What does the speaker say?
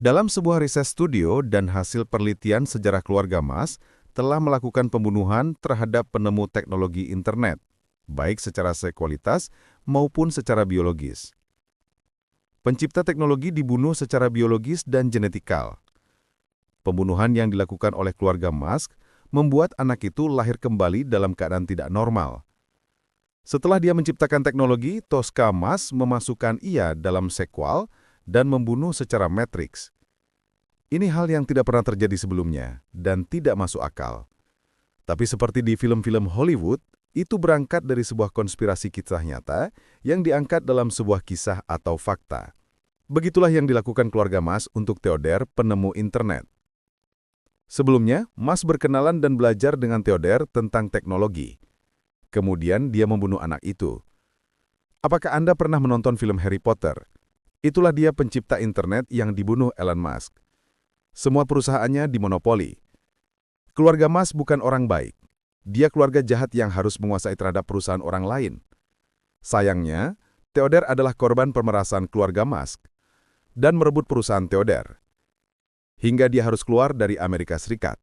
Dalam sebuah riset studio dan hasil penelitian sejarah keluarga Mas telah melakukan pembunuhan terhadap penemu teknologi internet, baik secara sekualitas maupun secara biologis. Pencipta teknologi dibunuh secara biologis dan genetikal. Pembunuhan yang dilakukan oleh keluarga Musk membuat anak itu lahir kembali dalam keadaan tidak normal. Setelah dia menciptakan teknologi, Tosca Musk memasukkan ia dalam sequel dan membunuh secara matriks. Ini hal yang tidak pernah terjadi sebelumnya dan tidak masuk akal. Tapi seperti di film-film Hollywood, itu berangkat dari sebuah konspirasi kisah nyata yang diangkat dalam sebuah kisah atau fakta. Begitulah yang dilakukan keluarga Musk untuk Theodore, penemu internet. Sebelumnya, Musk berkenalan dan belajar dengan Theodore tentang teknologi. Kemudian dia membunuh anak itu. Apakah Anda pernah menonton film Harry Potter? Itulah dia pencipta internet yang dibunuh Elon Musk. Semua perusahaannya dimonopoli. Keluarga Musk bukan orang baik. Dia keluarga jahat yang harus menguasai terhadap perusahaan orang lain. Sayangnya, Theodore adalah korban pemerasan keluarga Musk dan merebut perusahaan Theodore, hingga dia harus keluar dari Amerika Serikat.